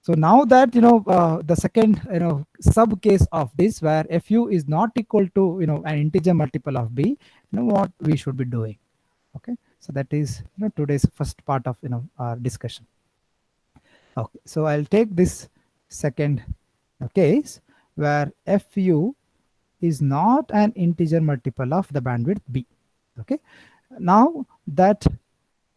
So now that the second sub case of this, where fu is not equal to an integer multiple of b, what we should be doing. Okay, so that is today's first part of our discussion. Okay, so I'll take this second case where fu is not an integer multiple of the bandwidth b. Okay, now that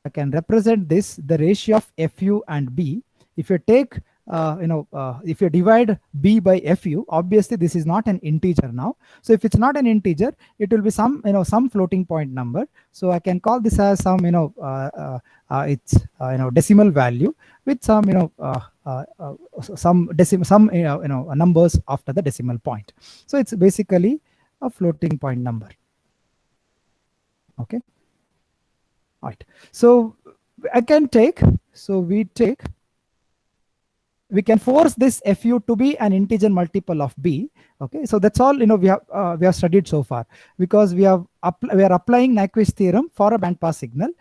I can represent this, the ratio of fu and b. If you take if you divide b by fu, obviously this is not an integer now. So if it's not an integer, it will be some some floating point number. So I can call this as some it's decimal value with some some numbers after the decimal point. So it's basically a floating point number. Okay. All right. So I can take, we can force this fu to be an integer multiple of b. Okay, so that's all we have studied so far, because we are applying Nyquist theorem for a bandpass signal,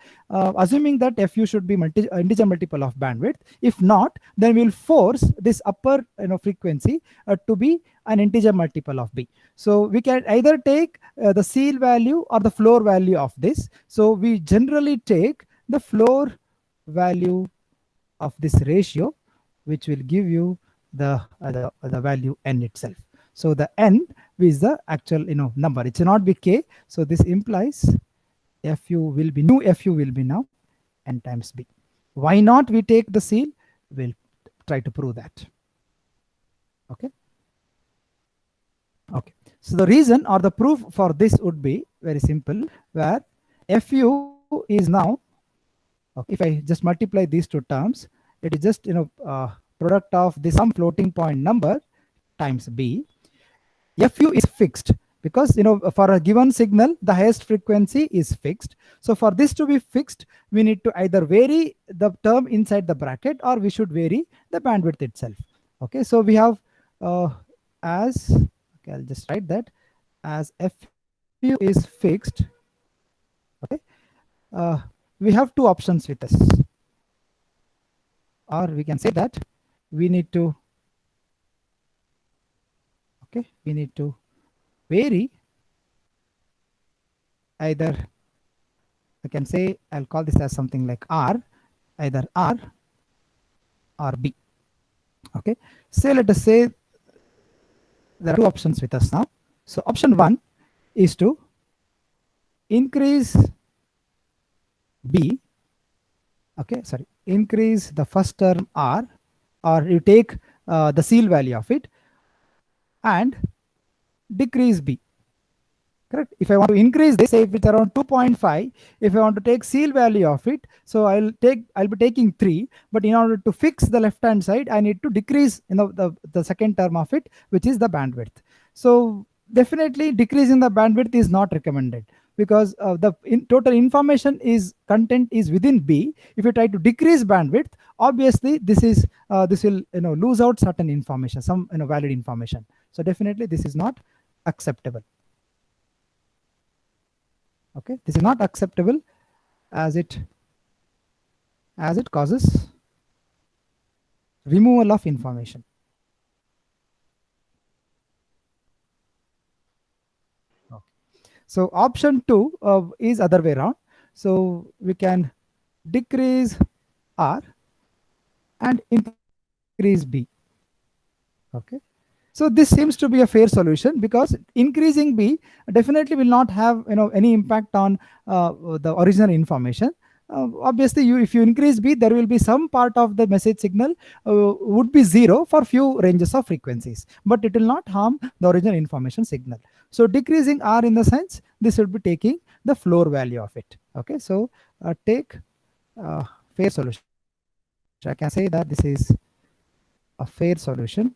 assuming that fu should be integer multiple of bandwidth. If not, then we will force this upper frequency to be an integer multiple of b. So we can either take the seal value or the floor value of this. So we generally take the floor value of this ratio, which will give you the value n itself. So the n is the actual number. It should not be k. So this implies fu will be now n times b. Why not we take the seal? We'll try to prove that. Okay. Okay. So the reason or the proof for this would be very simple, where fu is now, okay, if I just multiply these two terms, it is just product of the some floating point number times b. Fu is fixed because for a given signal the highest frequency is fixed. So for this to be fixed, we need to either vary the term inside the bracket, or we should vary the bandwidth itself. Okay, so we have as, okay, I'll just write that as fu is fixed. Okay, we have two options with us, or we can say that we need to vary either, I can say, I'll call this as something like r, either r or b. Okay, so let us say there are two options with us now. So option 1 is to increase b, okay, sorry, increase the first term r, or you take the seal value of it and decrease b. Correct. If I want to increase this, say if it's around 2.5, if I want to take seal value of it, so I'll be taking 3, but in order to fix the left hand side, I need to decrease the second term of it, which is the bandwidth. So definitely decreasing the bandwidth is not recommended, because the total information content is within b. If you try to decrease bandwidth, obviously this will lose out certain information, some valid information. So definitely this is not acceptable. Okay, this is not acceptable as it causes removal of information. Okay. So option 2 is other way around. So we can decrease r and increase b. Okay. So this seems to be a fair solution, because increasing b definitely will not have any impact on the original information. Obviously, if you increase b, there will be some part of the message signal would be 0 for few ranges of frequencies, but it will not harm the original information signal. So decreasing r in the sense, this will be taking the floor value of it. Okay, so take fair solution. I can say that this is a fair solution.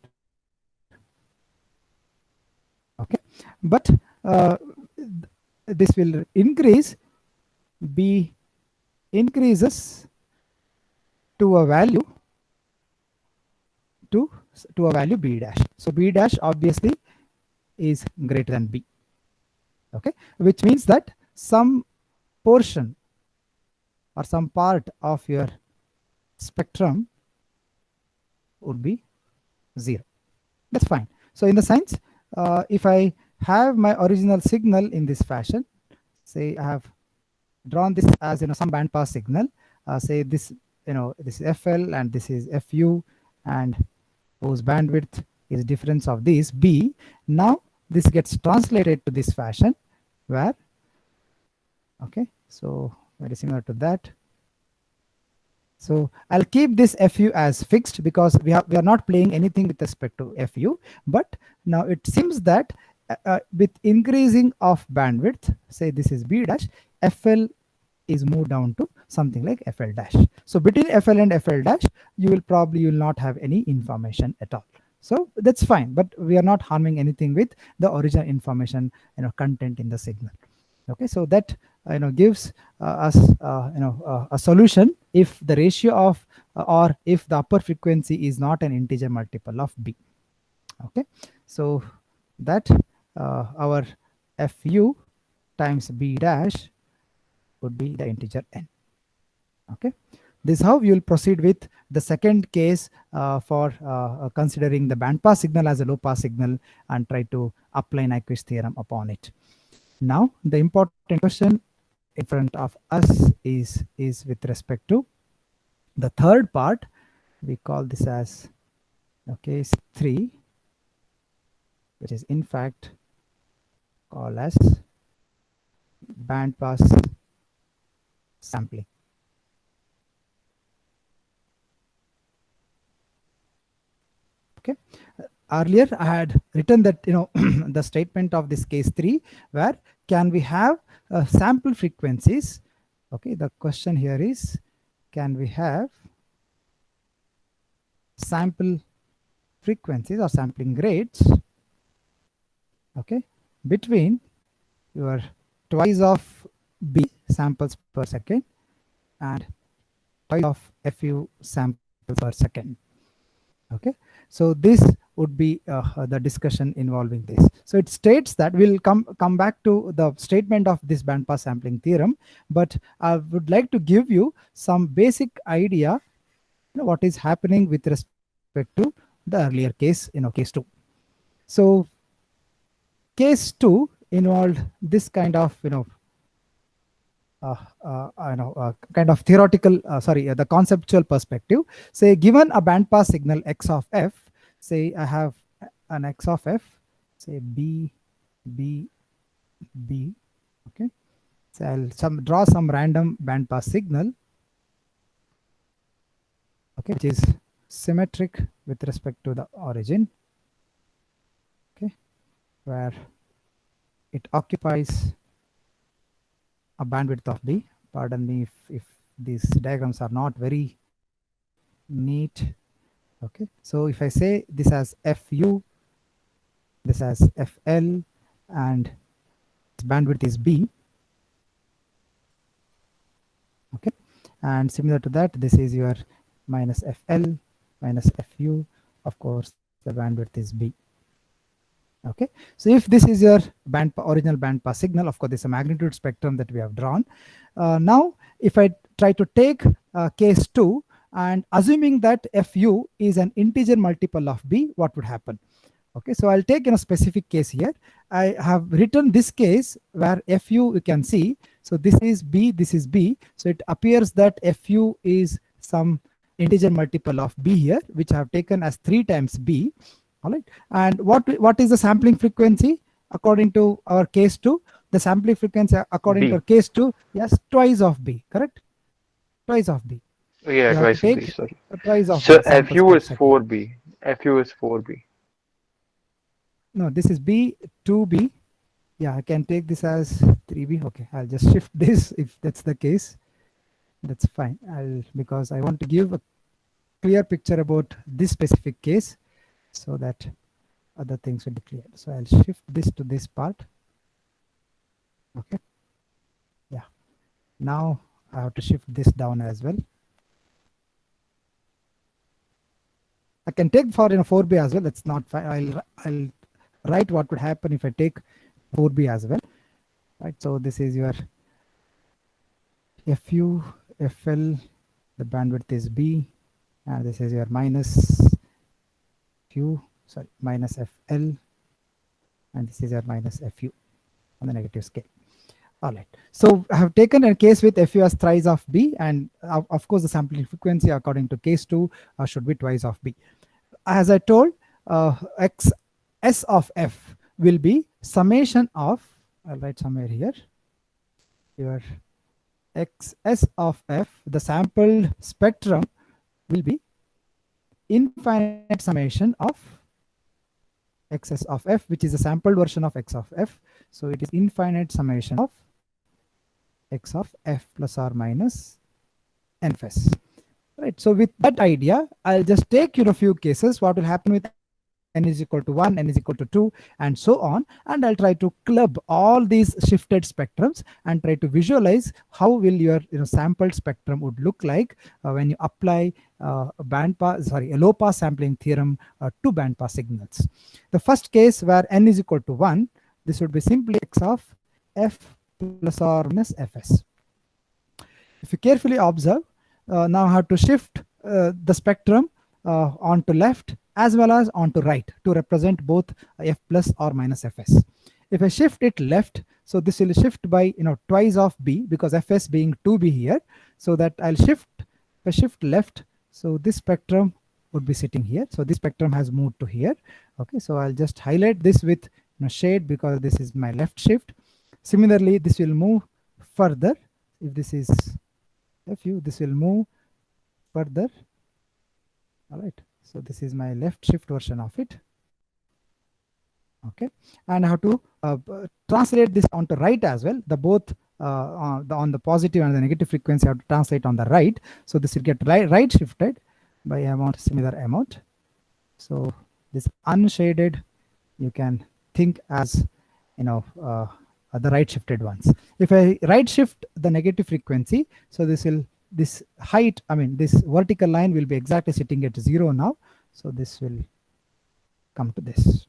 Okay, but this will increase, b increases to a value to a value b dash. So b dash obviously is greater than b. Okay, which means that some portion or some part of your spectrum would be 0. That's fine. So in the sense, if I have my original signal in this fashion, say I have drawn this as some bandpass signal, say this this is FL and this is FU, and whose bandwidth is difference of these B. Now this gets translated to this fashion where, okay, so very similar to that. So I'll keep this FU as fixed because we are not playing anything with respect to FU. But now it seems that with increasing of bandwidth, say this is B dash, FL is moved down to something like FL dash. So between FL and FL dash, you will not have any information at all. So that's fine, but we are not harming anything with the original information content in the signal. Okay, so that gives us a solution if the ratio of or if the upper frequency is not an integer multiple of B. Okay, so that our FU times B dash would be the integer n. Okay, this is how you will proceed with the second case for considering the bandpass signal as a low pass signal and try to apply Nyquist theorem upon it. Now the important question in front of us is with respect to the third part. We call this as case 3, which is in fact called as bandpass sampling. Okay, earlier I had written that the statement of this case 3 where can we have sample frequencies. Okay, the question here is, can we have sample frequencies or sampling rates, okay, between your twice of B samples per second and twice of FU samples per second. Okay, so this would be the discussion involving this. So it states that we'll come back to the statement of this bandpass sampling theorem, but I would like to give you some basic idea what is happening with respect to the earlier case, case 2. So case 2 involved this kind of kind of theoretical, the conceptual perspective. Say given a bandpass signal x of f, say I have an x of f, say b, b, b. Okay, so I'll draw some random bandpass signal, okay, which is symmetric with respect to the origin. Okay, where it occupies a bandwidth of B. Pardon me if these diagrams are not very neat. Okay, so if I say this as FU, this as FL, and its bandwidth is B. Okay, and similar to that, this is your minus FL minus FU. Of course, the bandwidth is B. Okay, so if this is your original bandpass signal, of course, this is a magnitude spectrum that we have drawn. Now, if I try to take case 2 and assuming that FU is an integer multiple of B, what would happen? Okay, so I'll take in a specific case here. I have written this case where FU you can see. So this is B, this is B. So it appears that FU is some integer multiple of B here, which I have taken as 3 times B. All right, and what is the sampling frequency according to our case 2? The sampling frequency according B. to our case 2, yes, twice of B, correct? Twice of B. Yeah, twice of B, sorry. Twice of So B samples FU per is second. 4B. FU is 4B. No, this is B, 2B. Yeah, I can take this as 3B. Okay, I'll just shift this if that's the case. That's fine. Because I want to give a clear picture about this specific case, so that other things will be clear. So I'll shift this to this part. Okay. Yeah. Now I have to shift this down as well. I can take for 4B as well. That's not fine. I'll write what would happen if I take 4B as well. Right. So this is your FU, FL. The bandwidth is B, and this is your minus FQ, sorry, minus FL, and this is your minus FU on the negative scale. All right. So I have taken a case with FU as thrice of B, and of course the sampling frequency according to case 2 should be twice of B. As I told, X S of F will be summation of, I'll write somewhere here, your X S of F, the sampled spectrum will be infinite summation of XS of F, which is a sampled version of X of F. So it is infinite summation of X of F plus or minus NFS. Right. So with that idea, I'll just take a few cases. What will happen with n is equal to 1, n is equal to 2, and so on. And I'll try to club all these shifted spectrums and try to visualize how will your sampled spectrum would look like when you apply a low pass sampling theorem to band pass signals. The first case where n is equal to 1, this would be simply X of F plus or minus Fs. If you carefully observe, now I have to shift the spectrum onto left as well as onto right to represent both F plus or minus Fs. If I shift it left, so this will shift by twice of B, because Fs being 2B here, so that I'll shift, if I shift left, so this spectrum would be sitting here. So this spectrum has moved to here. Okay, so I'll just highlight this with shade because this is my left shift. Similarly, this will move further. If this is FU, this will move further. All right. So this is my left shift version of it. Okay, and I have to translate this onto right as well. The both on the positive and the negative frequency I have to translate on the right. So this will get right shifted by amount, similar amount. So this unshaded you can think as the right shifted ones. If I right shift the negative frequency, so this height, this vertical line will be exactly sitting at 0 now. So this will come to this.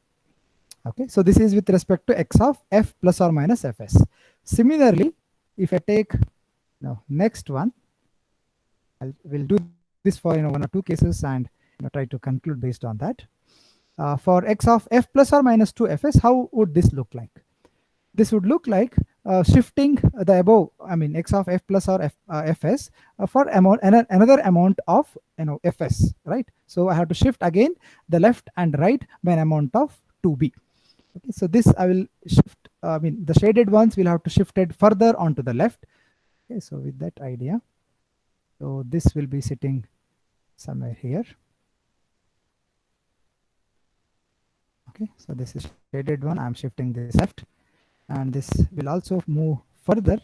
Okay, so this is with respect to X of F plus or minus Fs. Similarly, if I take next one, we'll do this for 1 or 2 cases and try to conclude based on that. For X of F plus or minus 2 Fs, how would this look like? This would look like shifting the above, X of F plus or Fs for another amount of Fs, right? So I have to shift again the left and right by an amount of 2b. Okay, so this I will shift. The shaded ones will have to shift it further onto the left. Okay, so with that idea, so this will be sitting somewhere here. Okay, so this is shaded one. I'm shifting this left. And this will also move further.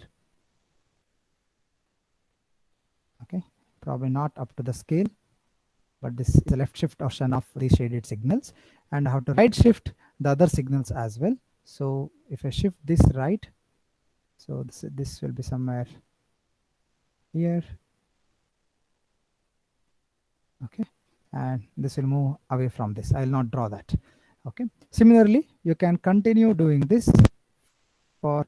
Okay, probably not up to the scale, but this is a left shift version of these shaded signals, and I have to right shift the other signals as well. So if I shift this right, so this will be somewhere here. Okay, and this will move away from this. I will not draw that. Okay, similarly, you can continue doing this for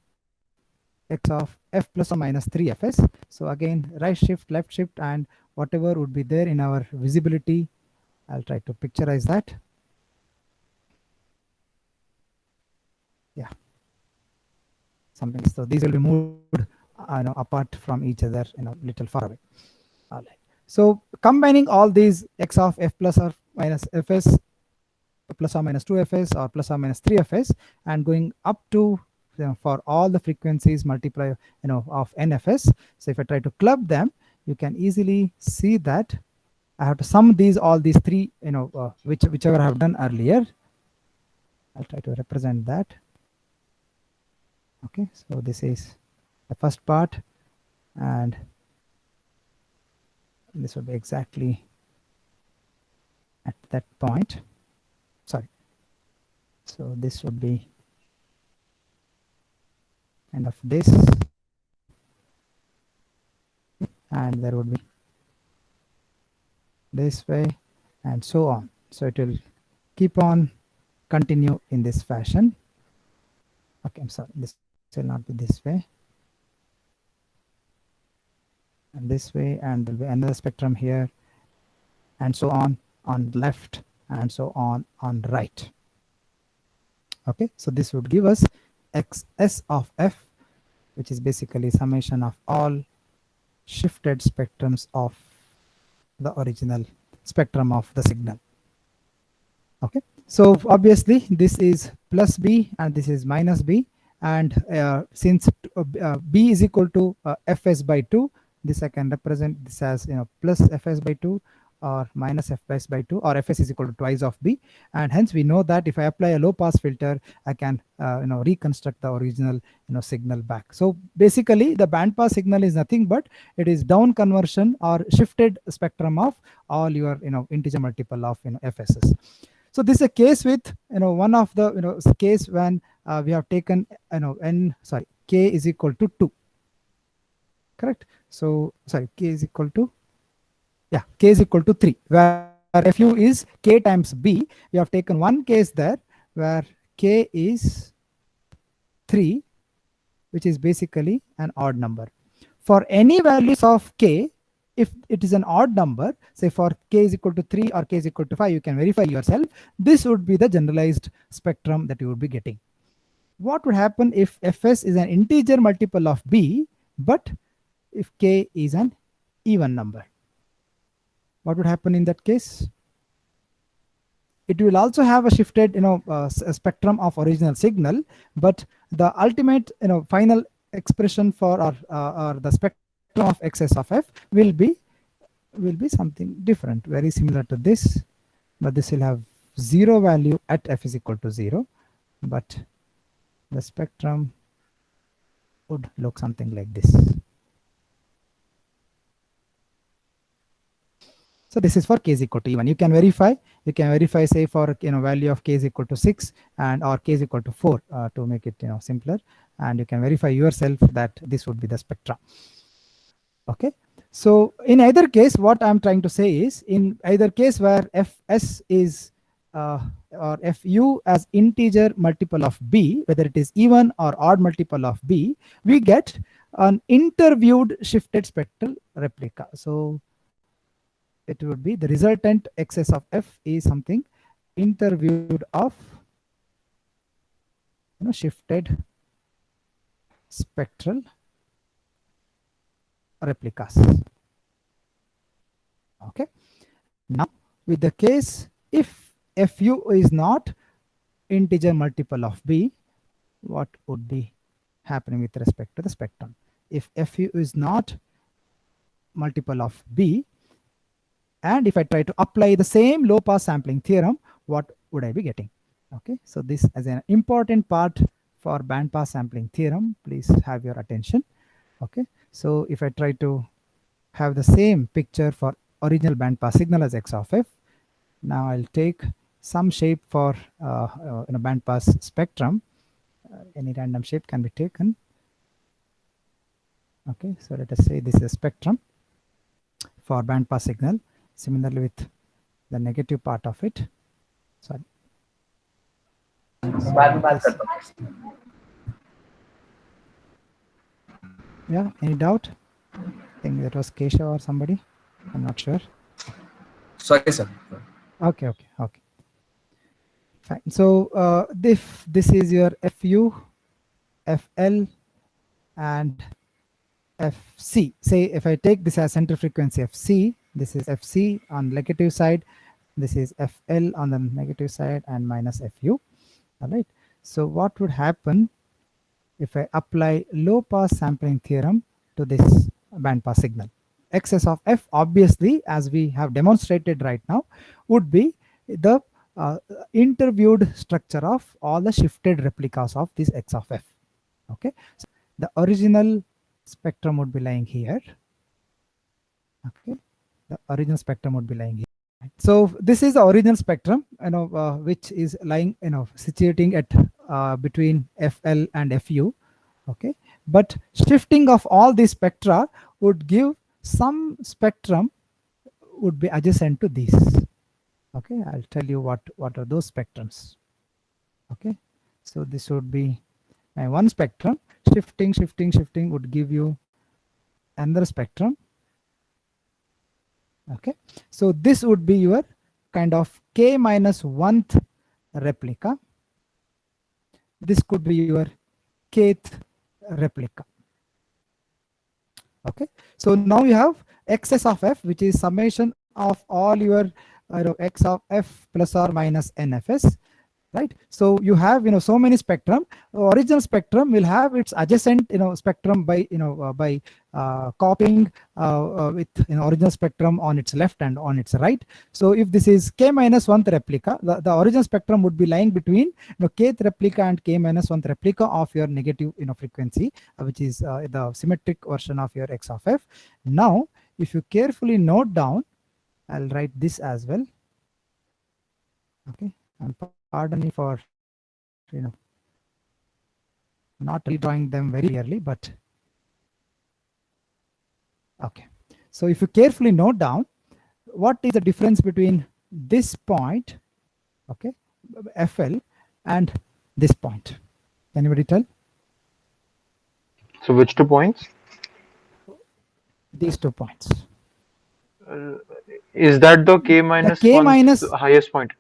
X of F plus or minus 3 Fs. So again, right shift, left shift, and whatever would be there in our visibility, I'll try to picturize that. Yeah, something. So these will be moved apart from each other, little far away. All right. So combining all these X of F plus or minus Fs, plus or minus 2 Fs or plus or minus 3 Fs, and going up to for all the frequencies multiply of NFS. So if I try to club them, you can easily see that I have to sum all these three, whichever I have done earlier. I'll try to represent that. Okay, so this is the first part, and this will be exactly at that point. Sorry. So this would be kind of this, and there would be this way, and so on. So it will keep on continue in this fashion. Okay, I'm sorry, this will not be this way, and this way, and there will be another spectrum here, and so on left and so on right. Okay, so this would give us xs of f, which is basically summation of all shifted spectrums of the original spectrum of the signal. Okay, so obviously this is plus b and this is minus b, and since b is equal to fs by 2, this I can represent this as plus fs by 2 or minus fs by 2, or fs is equal to twice of b, and hence we know that if I apply a low pass filter, I can reconstruct the original signal back. So basically the band pass signal is nothing but it is down conversion or shifted spectrum of all your integer multiple of fs's. So this is a case with one of the case when we have taken k is equal to 2, correct? So sorry, k is equal to k is equal to 3, where fu is k times b. We have taken one case there where k is 3, which is basically an odd number. For any values of k, if it is an odd number, say for k is equal to 3 or k is equal to 5, you can verify yourself. This would be the generalized spectrum that you would be getting. What would happen if fs is an integer multiple of b, but if k is an even number? What would happen in that case? It will also have a shifted spectrum of original signal, but the ultimate final expression for or the spectrum of xs of f will be something different, very similar to this, but this will have 0 value at f is equal to 0, but the spectrum would look something like this. So this is for k is equal to even. You can verify say for value of k is equal to 6 and or k is equal to 4 to make it simpler, and you can verify yourself that this would be the spectra. Okay, so in either case, what I'm trying to say is, in either case where fs is or fu as integer multiple of b, whether it is even or odd multiple of b, we get an interviewed shifted spectral replica. So it would be the resultant xs of f is something interviewed of shifted spectral replicas. Okay, now with the case if fu is not integer multiple of b, what would be happening with respect to the spectrum? If fu is not multiple of b, and if I try to apply the same low pass sampling theorem, what would I be getting? Okay, so this is an important part for band pass sampling theorem. Please have your attention. Okay, so if I try to have the same picture for original band pass signal as x of f, now I'll take some shape for band pass spectrum. Any random shape can be taken. Okay, so let us say this is a spectrum for band pass signal. Similarly with the negative part of it. Sorry. Yeah, any doubt? I think that was Keshav or somebody. I'm not sure. Sorry, sir. Okay. Fine. So this is your fu, fl, and fc. Say if I take this as center frequency fc, this is fc on negative side, this is fl on the negative side, and minus fu. All right. So what would happen if I apply low pass sampling theorem to this band pass signal? Xs of f, obviously, as we have demonstrated right now, would be the interviewed structure of all the shifted replicas of this x of f. Okay, so the original spectrum would be lying here. Okay, the original spectrum would be lying here. So this is the original spectrum, which is lying, situating at between fl and fu. Okay, but shifting of all these spectra would give some spectrum would be adjacent to these. Okay, I'll tell you what are those spectrums. Okay, so this would be my one spectrum. Shifting would give you another spectrum. Okay, so this would be your kind of k minus 1th replica. This could be your kth replica. Okay, so now you have excess of f, which is summation of all your x of f plus or minus nfs, right? So you have so many spectrum. Original spectrum will have its adjacent spectrum by by copying with original spectrum on its left and on its right. So if this is k minus 1th replica, the original spectrum would be lying between kth replica and k minus 1th replica of your negative frequency, which is the symmetric version of your x of f. Now if you carefully note down, I'll write this as well. Okay, and pardon me for not redrawing them very clearly, but okay. So if you carefully note down, what is the difference between this point, okay, FL, and this point? Anybody tell? So which 2 points? These 2 points. Is that the k minus k 1 minus highest point?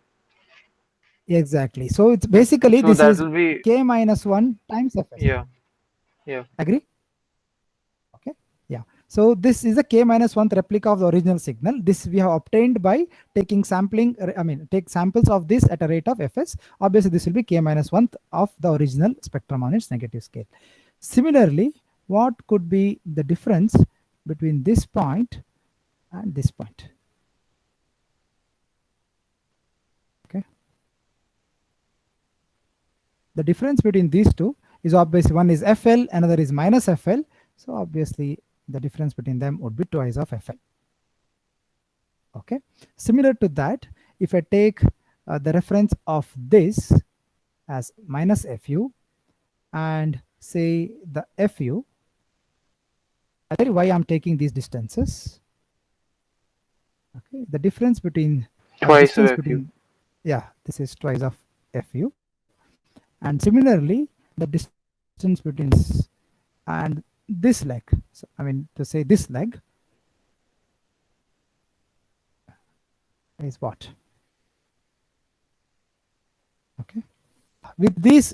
Exactly. So it's basically So this that is will be k minus 1 times fs. yeah. Agree? Okay. Yeah. So this is a k minus 1th replica of the original signal. This we have obtained by taking sampling. Take samples of this at a rate of fs. Obviously, this will be k minus 1th of the original spectrum on its negative scale. Similarly, what could be the difference between this point and this point? Okay. The difference between these two is obviously one is FL, another is minus FL. So obviously the difference between them would be twice of FL. Okay. Similar to that, if I take the reference of this as minus FU and say the FU, I'll tell you why I'm taking these distances. Okay. The difference between Twice of FU. Yeah, this is twice of FU. And similarly, the distance between this and this leg, so to say this leg is what? Okay, with these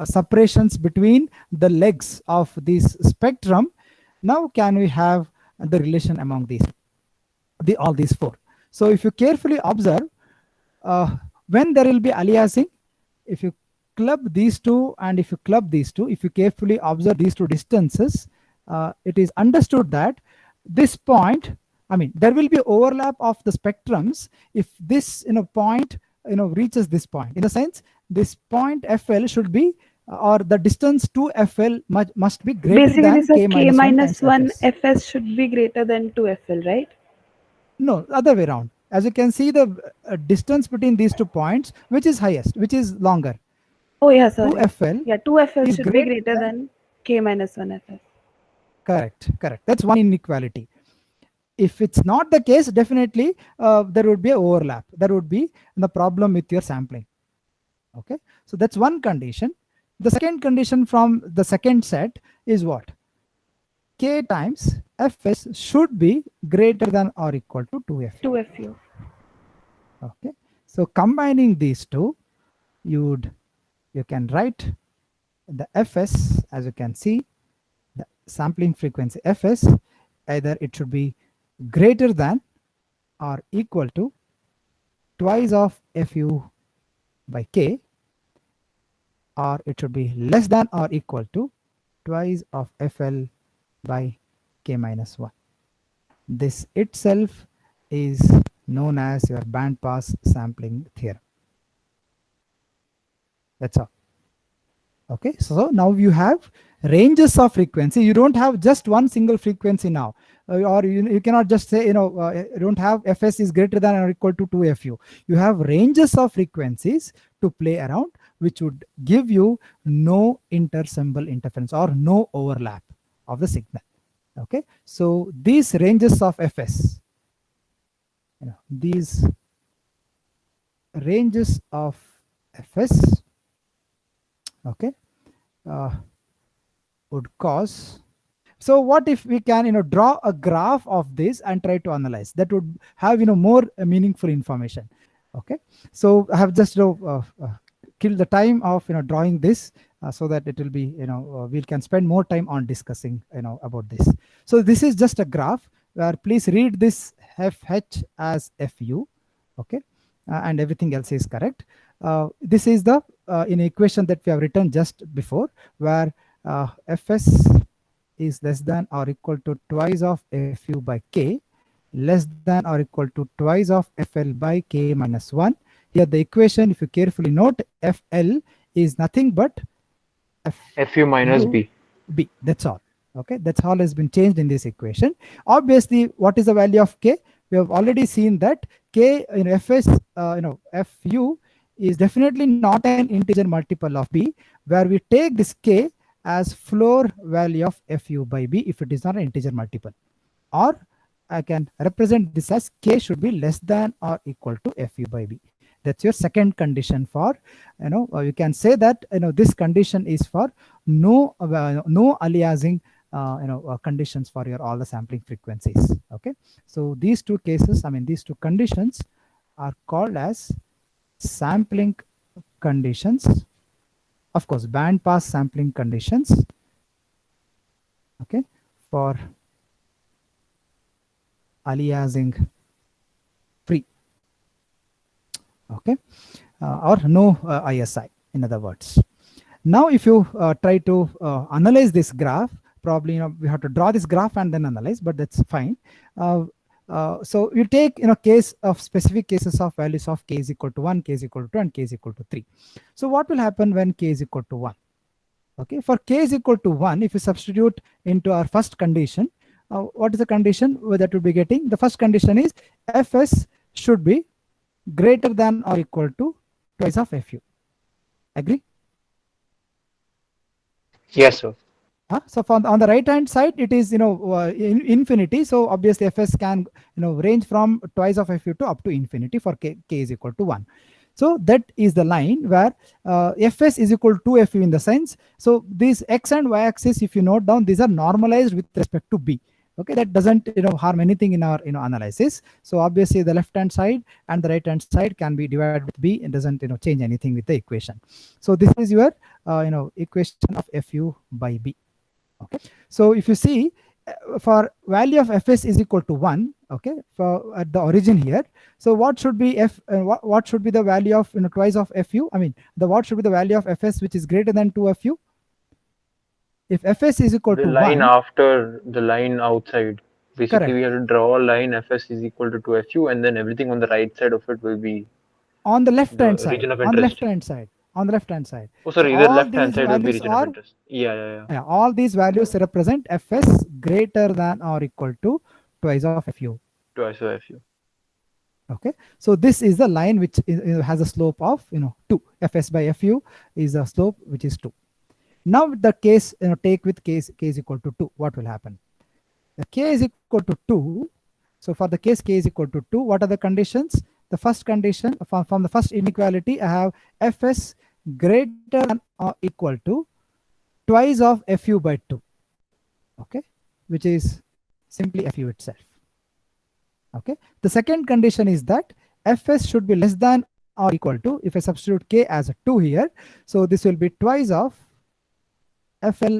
separations between the legs of this spectrum, now can we have the relation among these all these 4? So if you carefully observe, when there will be aliasing, if you club these two and if you club these two, if you carefully observe these two distances, it is understood that this point, there will be overlap of the spectrums if this point reaches this point. In the sense, this point FL should be or the distance to FL must be greater basically, than k minus 1 fs should be greater than 2 FL, right? No, other way around. As you can see, the distance between these 2 points, which is highest, which is longer. Oh yeah, sorry. 2FL. Yeah, 2FL should be greater than k minus 1 FS. Correct. That's one inequality. If it's not the case, definitely there would be an overlap. There would be the problem with your sampling. Okay, so that's one condition. The second condition from the second set is what? K times Fs should be greater than or equal to 2F. 2FU. Okay, so combining these two, you can write the Fs, as you can see, the sampling frequency Fs, either it should be greater than or equal to twice of Fu by K, or it should be less than or equal to twice of FL by K minus 1. This itself is known as your band pass sampling theorem. That's all. Okay, so now you have ranges of frequency. You don't have just one single frequency now, or you cannot just say you don't have Fs is greater than or equal to 2Fu. You have ranges of frequencies to play around, which would give you no intersymbol interference or no overlap of the signal. Okay, so these ranges of Fs, these ranges of Fs, okay, would cause. So what if we can draw a graph of this and try to analyze? That would have more meaningful information. Okay, so I have just killed the time of drawing this so that it will be we can spend more time on discussing about this. So this is just a graph where please read this FH as FU. Okay, and everything else is correct. This is the in equation that we have written just before, where Fs is less than or equal to twice of Fu by K, less than or equal to twice of FL by K minus 1. Here the equation, if you carefully note, FL is nothing but Fu minus B. B. That's all. Okay, that's all has been changed in this equation. Obviously, what is the value of K? We have already seen that K in Fs, Fu is definitely not an integer multiple of B, where we take this K as floor value of Fu by B if it is not an integer multiple. Or I can represent this as K should be less than or equal to Fu by B. That's your second condition for, you can say that, this condition is for no aliasing, conditions for your all the sampling frequencies. Okay. So these two cases, these two conditions are called as sampling conditions. Of course, band pass sampling conditions. Okay. For aliasing free. Okay, or no ISI, in other words. Now if you try to analyze this graph, probably we have to draw this graph and then analyze, but that's fine. So you take case of specific cases of values of K is equal to 1, K is equal to 2, and K is equal to 3. So what will happen when K is equal to 1? Okay, for K is equal to 1, if you substitute into our first condition, what is the condition that we'll be getting? The first condition is Fs should be greater than or equal to twice of Fu. Agree? Yes, sir. So on the right hand side, it is infinity. So obviously Fs can range from twice of Fu to up to infinity for K is equal to 1. So that is the line where Fs is equal to Fu in the sense. So these x and y axis, if you note down, these are normalized with respect to B. Okay, that doesn't harm anything in our analysis. So obviously the left hand side and the right hand side can be divided with B. It doesn't change anything with the equation. So this is your equation of Fu by B. Okay, so if you see for value of Fs is equal to 1, okay, for at the origin here, so what should be what should be the value of twice of Fu? What should be the value of Fs which is greater than 2 Fu? If Fs is equal to 1, the line after the line outside. Basically, correct. We have to draw a line Fs is equal to 2 Fu, and then everything on the right side of it will be on the left hand the side. region of On the interest. left hand side. On the left hand side. Oh, sorry, So the all left hand these side will be values region are of interest. Yeah. all these values represent Fs greater than or equal to twice of Fu. Twice of Fu. Okay, so this is the line which has a slope of 2. Fs by Fu is a slope which is 2. Now with the case take with K is equal to 2, what will happen? The K is equal to 2. So for the case K is equal to 2, what are the conditions? The first condition from the first inequality, I have Fs greater than or equal to twice of Fu by 2. Okay, which is simply Fu itself. Okay, the second condition is that Fs should be less than or equal to, if I substitute K as a 2 here, so this will be twice of Fl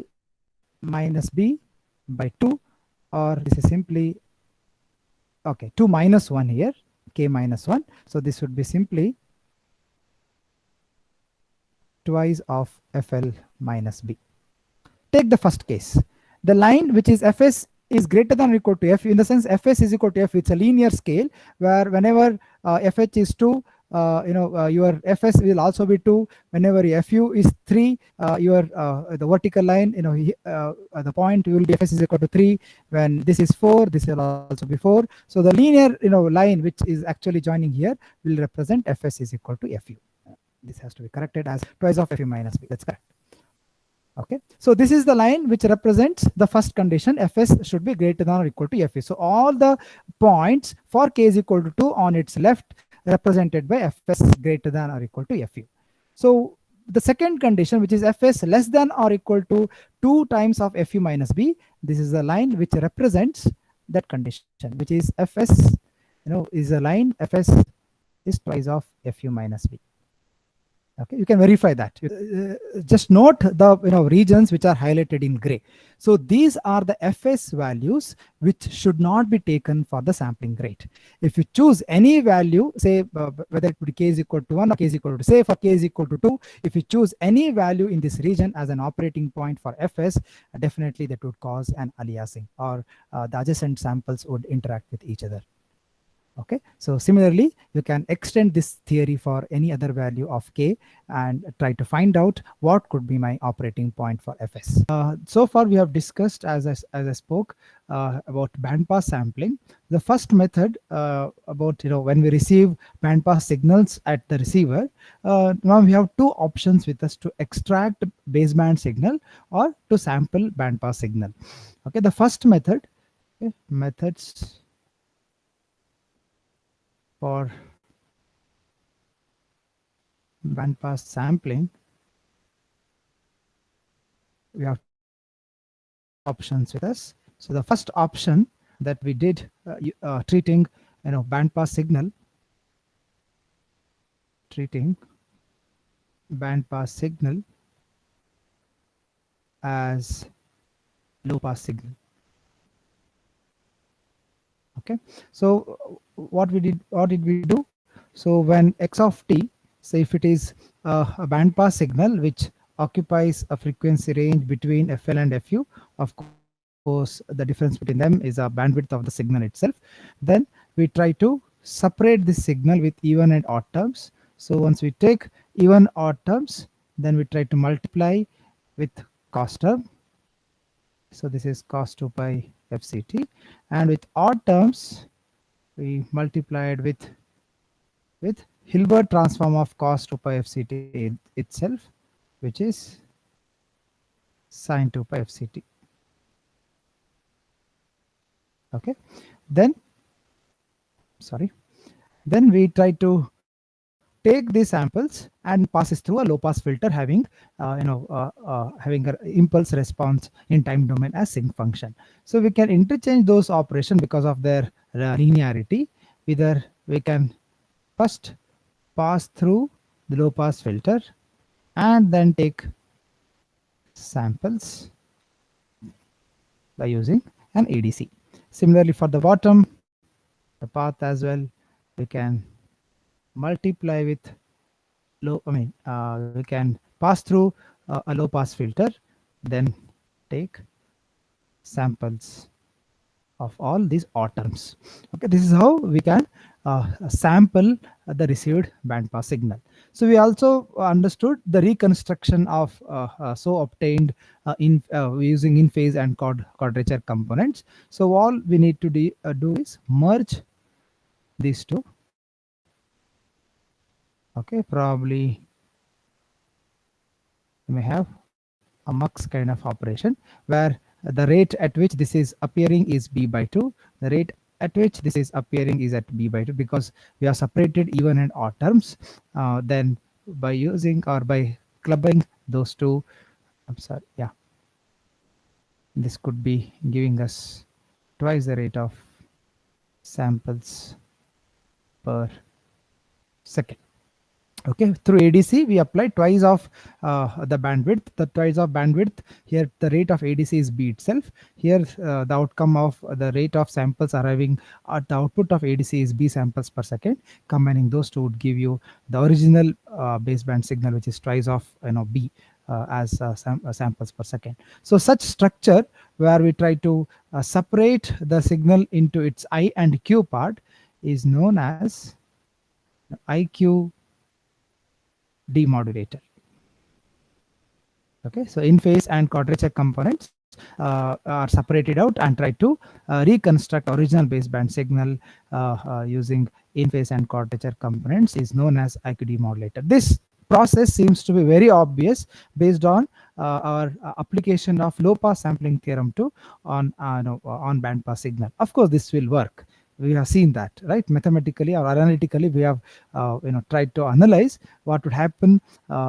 minus B by 2, or this is simply 2 minus 1 here, K minus 1. So this would be simply twice of Fl minus B. Take the first case. The line which is Fs is greater than or equal to F, in the sense Fs is equal to F, it's a linear scale where whenever Fh is 2, your Fs will also be 2. Whenever Fu is 3, your the vertical line, the point will be Fs is equal to 3. When this is 4, this will also be 4. So the linear line which is actually joining here will represent Fs is equal to Fu. This has to be corrected as twice of Fu minus B. That's correct. Okay, so this is the line which represents the first condition, Fs should be greater than or equal to Fu. So all the points for K is equal to 2 on its left represented by Fs greater than or equal to Fu. So the second condition, which is Fs less than or equal to 2 times of Fu minus B, this is the line which represents that condition, which is Fs, is a line Fs is twice of fu minus b. Okay, you can verify that. Just note the regions which are highlighted in gray. So these are the fs values which should not be taken for the sampling rate. If you choose any value, say whether it would be k is equal to 1 or k is equal to, say for k is equal to 2, if you choose any value in this region as an operating point for fs, definitely that would cause an aliasing, or the adjacent samples would interact with each other. Okay, so similarly, you can extend this theory for any other value of k and try to find out what could be my operating point for fs. So far, we have discussed, as I spoke, about bandpass sampling. The first method about when we receive bandpass signals at the receiver. Now we have two options with us: to extract baseband signal or to sample bandpass signal. Okay, the first method, okay, methods for bandpass sampling, we have options with us. So the first option that we did, treating bandpass signal, as low pass signal. Okay, so what did we do? So when x of t, say if it is a bandpass signal which occupies a frequency range between fl and fu, of course the difference between them is a bandwidth of the signal itself, then we try to separate this signal with even and odd terms. So once we take even odd terms, then we try to multiply with cos term. So this is cos 2 pi fct, and with odd terms we multiplied with Hilbert transform of cos 2 pi fct itself, which is sin 2 pi fct. Okay, then we try to take these samples and passes through a low pass filter having having an impulse response in time domain as sinc function. So we can interchange those operations because of their linearity. Either we can first pass through the low pass filter and then take samples by using an ADC. Similarly for the bottom, the path as well, we can multiply with we can pass through a low pass filter, then take samples of all these odd terms. Okay, this is how we can sample the received bandpass signal. So we also understood the reconstruction of so obtained using in phase and quadrature components. So all we need to do is merge these two. Okay, probably we may have a mux kind of operation where the rate at which this is appearing is b by 2, the rate at which this is appearing is at b by 2, because we have separated even and odd terms. Then by using or by clubbing those two, this could be giving us twice the rate of samples per second. Okay, through ADC we apply twice of the bandwidth. The twice of bandwidth here, the rate of ADC is b itself. Here the outcome of the rate of samples arriving at the output of ADC is b samples per second. Combining those two would give you the original baseband signal, which is twice of b as samples per second. So such structure where we try to separate the signal into its I and Q part is known as IQ demodulator. Okay, so in phase and quadrature components are separated out and try to reconstruct original baseband signal using in phase and quadrature components is known as IQ demodulator. This process seems to be very obvious based on our application of low pass sampling theorem on bandpass signal. Of course, this will work. We have seen that, right? Mathematically or analytically, we have tried to analyze what would happen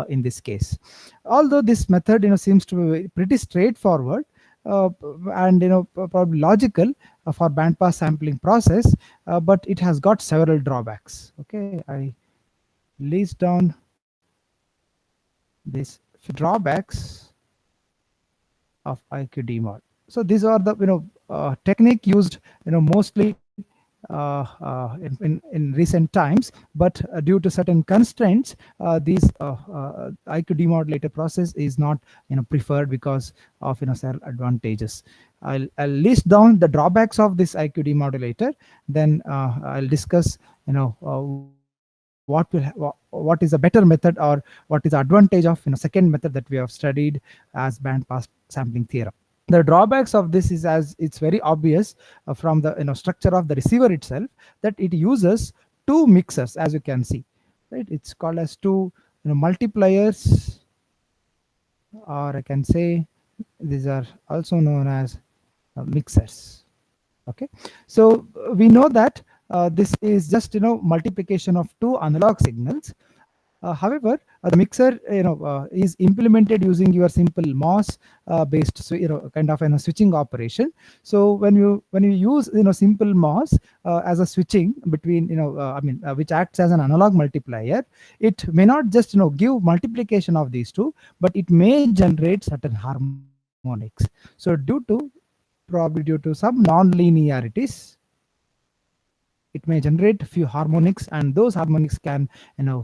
in this case. Although this method seems to be pretty straightforward and probably logical, for bandpass sampling process, but it has got several drawbacks. Okay, I list down these drawbacks of IQ-DMOD. So these are the technique used mostly in recent times, but due to certain constraints, these IQ demodulator process is not preferred because of several advantages. I'll list down the drawbacks of this IQ demodulator, then I'll discuss what is a better method, or what is the advantage of second method that we have studied as bandpass sampling theorem. The drawbacks of this is, as it's very obvious from the structure of the receiver itself, that it uses two mixers, as you can see, right? It's called as two multipliers, or I can say these are also known as mixers. Okay, so we know that this is just multiplication of two analog signals. However, the mixer is implemented using your simple MOS based kind of switching operation. So when you use simple MOS as a switching between which acts as an analog multiplier, it may not just give multiplication of these two, but it may generate certain harmonics. So probably due to some non-linearities, it may generate a few harmonics, and those harmonics can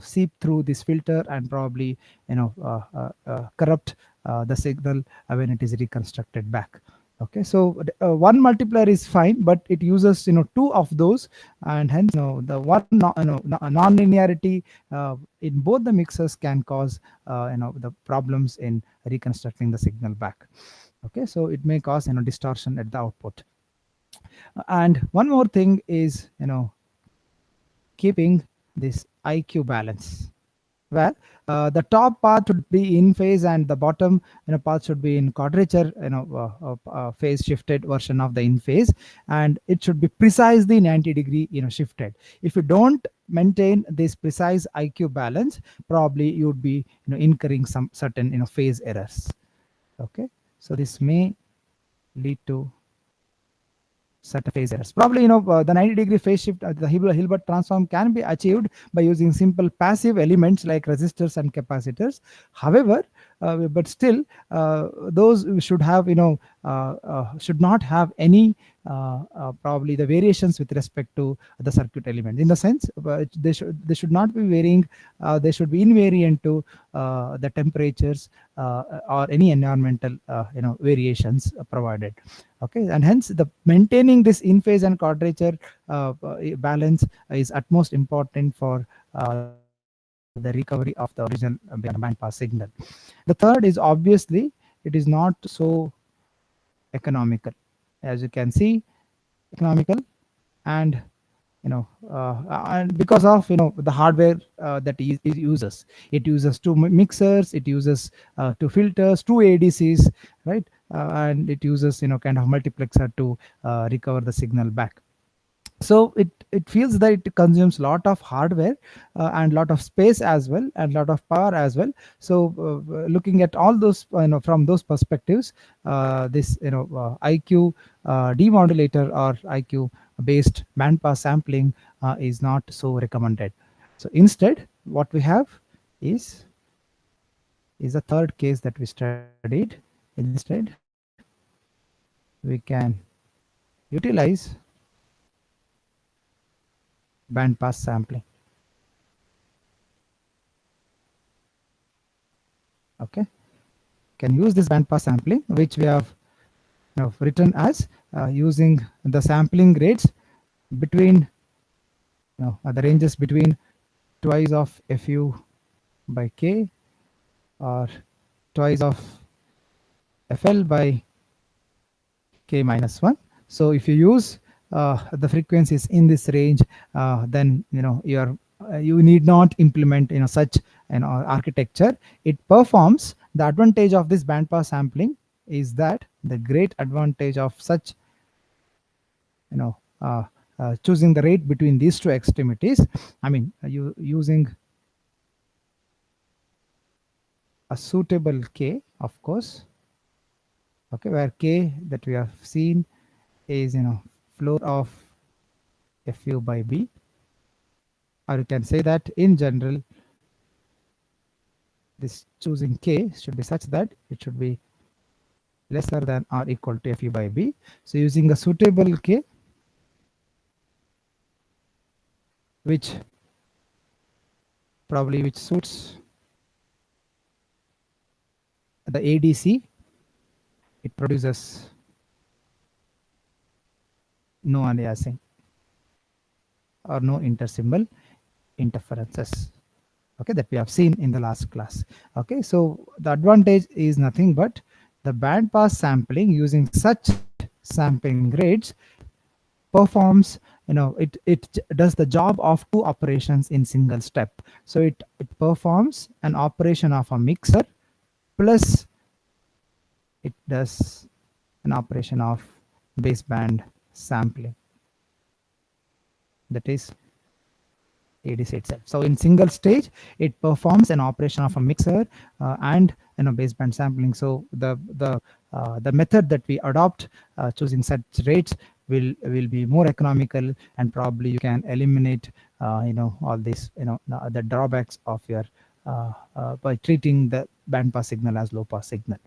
seep through this filter and probably corrupt the signal when it is reconstructed back. Okay, so one multiplier is fine, but it uses two of those, and hence the one non-linearity in both the mixers can cause the problems in reconstructing the signal back. Okay, so it may cause distortion at the output. And one more thing is keeping this IQ balance, where the top path should be in phase and the bottom path should be in quadrature phase shifted version of the in phase, and it should be precisely 90-degree shifted. If you don't maintain this precise IQ balance, probably you would be incurring some certain phase errors. Okay, so this may lead to certain phase errors. Probably the 90-degree phase shift, the Hilbert transform can be achieved by using simple passive elements like resistors and capacitors. However, but still those should have should not have any probably the variations with respect to the circuit element, in the sense they should not be varying, they should be invariant to the temperatures or any environmental variations provided. Okay, and hence the maintaining this in phase and quadrature balance is utmost important for the recovery of the original bandpass signal. The third is, obviously, it is not so economical. As you can see, economical, and and because of the hardware that it uses. It uses two mixers, it uses two filters, two ADCs, right? And it uses kind of multiplexer to recover the signal back. So it feels that it consumes a lot of hardware and lot of space as well, and lot of power as well. So looking at all those from those perspectives, this IQ demodulator or IQ based bandpass sampling is not so recommended. So instead, what we have is a third case that we studied. Instead, we can utilize bandpass sampling. Okay, can use this bandpass sampling, which we have written as using the sampling rates between the ranges between twice of fu by k or twice of fl by k minus 1. So if you use the frequencies in this range, then you need not implement such an architecture. It performs. The advantage of this bandpass sampling is that the great advantage of such choosing the rate between these two extremities, I mean using a suitable k, of course, okay, where k that we have seen is floor of fu by b, or you can say that in general this choosing k should be such that it should be lesser than or equal to fu by b. So using a suitable k which suits the ADC, it produces no aliasing or no intersymbol interferences. Okay, that we have seen in the last class. Okay, so the advantage is nothing but the band pass sampling using such sampling rates performs, it does the job of two operations in single step. So it performs an operation of a mixer plus it does an operation of baseband sampling, that is ADC itself. So in single stage, it performs an operation of a mixer and baseband sampling. So the method that we adopt, choosing such rates, will be more economical, and probably you can eliminate all these the drawbacks of your by treating the band pass signal as low pass signal.